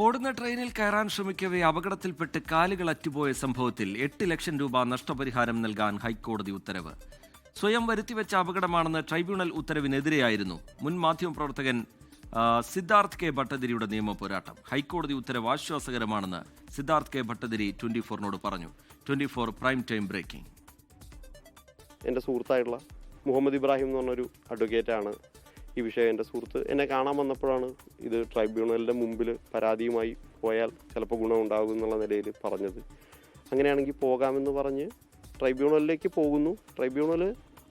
ഓടുന്ന ട്രെയിനിൽ കയറാൻ ശ്രമിക്കവേ അപകടത്തിൽപ്പെട്ട് കാലുകൾ അറ്റുപോയ സംഭവത്തിൽ 8 ലക്ഷം രൂപ നഷ്ടപരിഹാരം നൽകാൻ ഹൈക്കോടതി ഉത്തരവ്. സ്വയം വരുത്തിവെച്ച അപകടമാണെന്ന് ട്രൈബ്യൂണൽ ഉത്തരവിനെതിരെയായിരുന്നു മുൻ മാധ്യമപ്രവർത്തകൻ സിദ്ധാർത്ഥ് കെ ഭട്ടതിരിയുടെ നിയമ പോരാട്ടം. ഹൈക്കോടതി ഉത്തരവ് ആശ്വാസകരമാണെന്ന് സിദ്ധാർത്ഥ് കെ ഭട്ടതിരി 24-നോട് പറഞ്ഞു. 24 പ്രൈം ടൈം ബ്രേക്കിംഗ്. എൻ്റെ സുഹൃത്തായിട്ടുള്ള മുഹമ്മദ് ഇബ്രാഹിം എന്ന് പറഞ്ഞൊരു അഡ്വക്കേറ്റാണ് ഈ വിഷയം. എൻ്റെ സുഹൃത്ത് എന്നെ കാണാൻ വന്നപ്പോഴാണ് ഇത് ട്രൈബ്യൂണലിൻ്റെ മുമ്പിൽ പരാതിയുമായി പോയാൽ ചിലപ്പോൾ ഗുണമുണ്ടാകും എന്നുള്ള നിലയിൽ പറഞ്ഞത്. അങ്ങനെയാണെങ്കിൽ പോകാമെന്ന് പറഞ്ഞ് ട്രൈബ്യൂണലിലേക്ക് പോകുന്നു. ട്രൈബ്യൂണൽ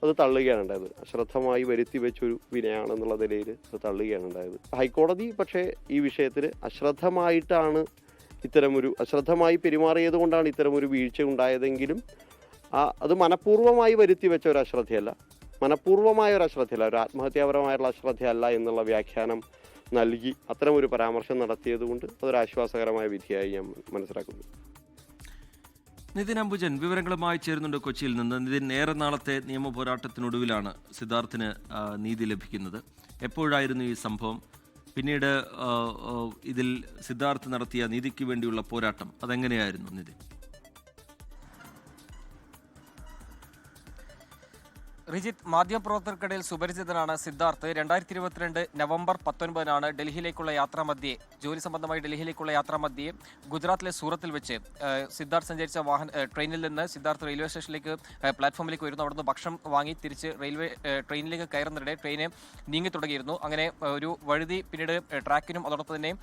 അത് തള്ളുകയാണ് ഉണ്ടായത്. അശ്രദ്ധമായി വരുത്തി വെച്ചൊരു വിനയാണെന്നുള്ള നിലയിൽ അത് തള്ളുകയാണ് ഉണ്ടായത്. ഹൈക്കോടതി പക്ഷേ ഈ വിഷയത്തിൽ അശ്രദ്ധമായി പെരുമാറിയത് കൊണ്ടാണ് ഇത്തരമൊരു വീഴ്ച ഉണ്ടായതെങ്കിലും അത് മനഃപൂർവ്വമായി വരുത്തി വെച്ച ഒരു അശ്രദ്ധയല്ല, ഒരു ആത്മഹത്യാപരമായുള്ള അശ്രദ്ധയല്ല എന്നുള്ള വ്യാഖ്യാനം നൽകി അത്തരമൊരു പരാമർശം നടത്തിയതുകൊണ്ട് അതൊരു ആശ്വാസകരമായ വിധിയായി ഞാൻ മനസ്സിലാക്കുന്നു. നിതിൻ അംബുജൻ വിവരങ്ങളുമായി ചേരുന്നുണ്ട് കൊച്ചിയിൽ നിന്ന്. നിതിൻ, ഏറെ നാളത്തെ നിയമ പോരാട്ടത്തിനൊടുവിലാണ് സിദ്ധാർത്ഥിന് നീതി ലഭിക്കുന്നത്. എപ്പോഴായിരുന്നു ഈ സംഭവം? പിന്നീട് ഇതിൽ സിദ്ധാർത്ഥ് നടത്തിയ നീതിക്ക് വേണ്ടിയുള്ള പോരാട്ടം അതെങ്ങനെയായിരുന്നു നിതിൻ? റിജിത്ത്, മാധ്യമപ്രവർത്തകർക്കിടയിൽ സുപരിചിതനാണ് സിദ്ധാർത്ഥ്. 2022 നവംബർ 19 ഡൽഹിയിലേക്കുള്ള യാത്രാമധ്യേ, ജോലി സംബന്ധമായി ഡൽഹിയിലേക്കുള്ള യാത്രാമധ്യേ ഗുജറാത്തിലെ സൂറത്തിൽ വെച്ച് സിദ്ധാർത്ഥ് സഞ്ചരിച്ച ട്രെയിനിൽ നിന്ന് സിദ്ധാർത്ഥ് റെയിൽവേ സ്റ്റേഷനിലേക്ക് പ്ലാറ്റ്ഫോമിലേക്ക് വരുന്നു. അവിടുന്ന് ഭക്ഷണം വാങ്ങി തിരിച്ച് ട്രെയിനിലേക്ക് കയറുന്നതിനിടെ ട്രെയിന് നീങ്ങി തുടങ്ങിയിരുന്നു. അങ്ങനെ ഒരു വഴുതി പിന്നീട് ട്രാക്കിനും അതോടൊപ്പം തന്നെ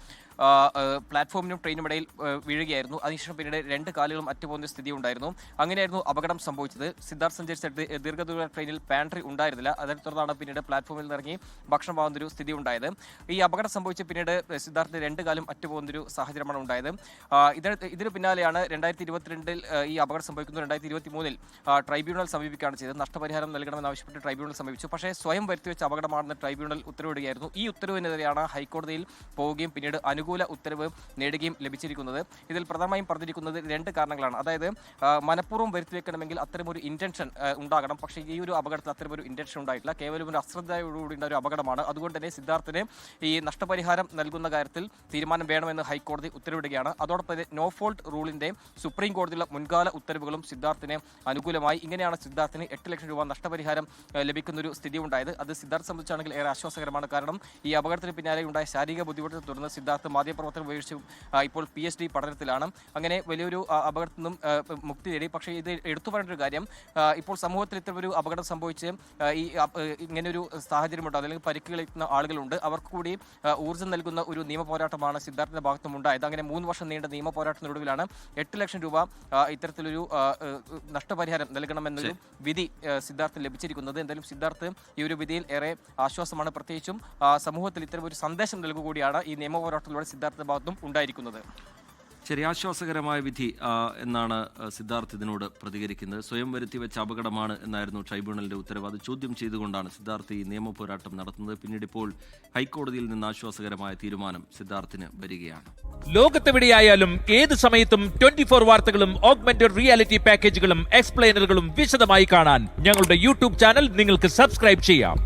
പ്ലാറ്റ്ഫോമിനും ട്രെയിനും ഇടയിൽ വീഴുകയായിരുന്നു. അതിനുശേഷം പിന്നീട് 2 കാലുകളും അറ്റുപോകുന്ന സ്ഥിതി ഉണ്ടായിരുന്നു. അങ്ങനെയായിരുന്നു അപകടം സംഭവിച്ചത്. സിദ്ധാർത്ഥ് സഞ്ചരിച്ച ദീർഘദൂര ട്രെയിനിൽ പാൻട്രി ഉണ്ടായിരുന്നില്ല. അതേ തുടർന്നാണ് പിന്നീട് പ്ലാറ്റ്ഫോമിൽ ഇറങ്ങി ഭക്ഷണം വാങ്ങുന്നൊരു സ്ഥിതി ഉണ്ടായത്. ഈ അപകടം സംഭവിച്ച് പിന്നീട് സിദ്ധാർത്ഥിന് 2 കാലും അറ്റുപോകുന്നൊരു സാഹചര്യമാണ് ഉണ്ടായത്. ഇതിന് പിന്നാലെയാണ് 2022 ഈ അപകടം സംഭവിക്കുന്നു. 2023 ട്രൈബ്യൂണൽ സമീപിക്കുകയാണ് ചെയ്തത്. നഷ്ടപരിഹാരം നൽകണമെന്നാവശ്യപ്പെട്ട് ട്രൈബ്യൂണൽ സമീപിച്ചു. പക്ഷേ സ്വയം വരുത്തിവെച്ച അപകടമാണെന്ന് ട്രൈബ്യൂണൽ ഉത്തരവിടുകയായിരുന്നു. ഈ ഉത്തരവിനെതിരെയാണ് ഹൈക്കോടതിയിൽ പോവുകയും പിന്നീട് അനുകൂല ഉത്തരവ് നേടുകയും ലഭിച്ചിരിക്കുന്നത്. ഇതിൽ പ്രധാനമായും പറഞ്ഞിരിക്കുന്നത് 2 കാരണങ്ങളാണ്. അതായത് മനഃപൂർവ്വം വരുത്തിവെക്കണമെങ്കിൽ അത്തരമൊരു ഇന്റൻഷൻ ഉണ്ടാകണം. പക്ഷേ ഈ ഒരു അപകടത്തിൽ അത്തരമൊരു ഇന്റൻഷൻ ഉണ്ടായിട്ടില്ല. കേവലം ഒരു അശ്രദ്ധയോടുകൂടി ഒരു അപകടമാണ്. അതുകൊണ്ട് തന്നെ സിദ്ധാർത്ഥിന് ഈ നഷ്ടപരിഹാരം നൽകുന്ന കാര്യത്തിൽ തീരുമാനം വേണമെന്ന് ഹൈക്കോടതി ഉത്തരവിടുകയാണ്. അതോടൊപ്പം നോ ഫോൾട്ട് റൂളിന്റെ സുപ്രീം കോടതിയിലെ മുൻകാല ഉത്തരവുകളും സിദ്ധാർത്ഥിന് അനുകൂലമായി. ഇങ്ങനെയാണ് സിദ്ധാർത്ഥിന് 8 ലക്ഷം രൂപ നഷ്ടപരിഹാരം ലഭിക്കുന്നൊരു സ്ഥിതി ഉണ്ടായത്. അത് സിദ്ധാർത്ഥ സംബന്ധിച്ചാണെങ്കിൽ ഏറെ ആശ്വാസകരമാണ്. കാരണം ഈ അപകടത്തിന് പിന്നാലെ ഉണ്ടായ ശാരീരിക ബുദ്ധിമുട്ടിനെ തുടർന്ന് സിദ്ധാർത്ഥ് മാധ്യമപ്രവർത്തനം ഉപയോഗിച്ച് ഇപ്പോൾ PhD പഠനത്തിലാണ്. അങ്ങനെ വലിയൊരു അപകടത്തിൽ നിന്നും മുക്തി നേടി. പക്ഷേ ഇത് എടുത്തു പറയേണ്ട ഒരു കാര്യം, ഇപ്പോൾ സമൂഹത്തിൽ ഇത്തരമൊരു അപകടം സംഭവിച്ച് ഇങ്ങനെയൊരു സാഹചര്യമുണ്ട്, അല്ലെങ്കിൽ പരിക്കുകളേൽക്കുന്ന ആളുകളുണ്ട്. അവർക്ക് കൂടി ഊർജ്ജം നൽകുന്ന ഒരു നിയമ പോരാട്ടമാണ് സിദ്ധാർത്ഥിന്റെ ഭാഗത്തും ഉണ്ടായത്. അങ്ങനെ 3 വർഷം നീണ്ട നിയമ പോരാട്ടത്തിനൊടുവിലാണ് 8 ലക്ഷം രൂപ ഇത്തരത്തിലൊരു നഷ്ടപരിഹാരം നൽകണമെന്നൊരു വിധി സിദ്ധാർത്ഥിന് ലഭിച്ചിരിക്കുന്നത്. എന്തായാലും സിദ്ധാർത്ഥ് ഈ ഒരു വിധിയിൽ ഏറെ ആശ്വാസമാണ്. പ്രത്യേകിച്ചും സമൂഹത്തിൽ ഇത്തരം ഒരു സന്ദേശം നൽകുകൂടിയാണ് ഈ നിയമ പോരാട്ടത്തിലൂടെ സിദ്ധാർത്ഥിന്റെ ഭാഗത്തും ഉണ്ടായിരിക്കുന്നത്. ശരി, ആശ്വാസകരമായ വിധി എന്നാണ് സിദ്ധാർത്ഥ് ഇതിനോട് പ്രതികരിക്കുന്നത്. സ്വയം വരുത്തി വെച്ച അപകടമാണ് എന്നായിരുന്നു ട്രൈബ്യൂണലിന്റെ ഉത്തരവ്. അത് ചോദ്യം ചെയ്തുകൊണ്ടാണ് സിദ്ധാർത്ഥ് ഈ നിയമ പോരാട്ടം നടത്തുന്നത്. പിന്നീട് ഇപ്പോൾ ഹൈക്കോടതിയിൽ നിന്ന് ആശ്വാസകരമായ തീരുമാനം സിദ്ധാർത്ഥിന് വരികയാണ്. ലോകത്തെവിടെയായാലും ഏത് സമയത്തും 24 വാർത്തകളും ഓഗ്മെന്റഡ് റിയാലിറ്റി പാക്കേജുകളും എക്സ്പ്ലെയിനറുകളും വിശദമായി കാണാൻ ഞങ്ങളുടെ YouTube ചാനൽ നിങ്ങൾക്ക് സബ്സ്ക്രൈബ് ചെയ്യാം.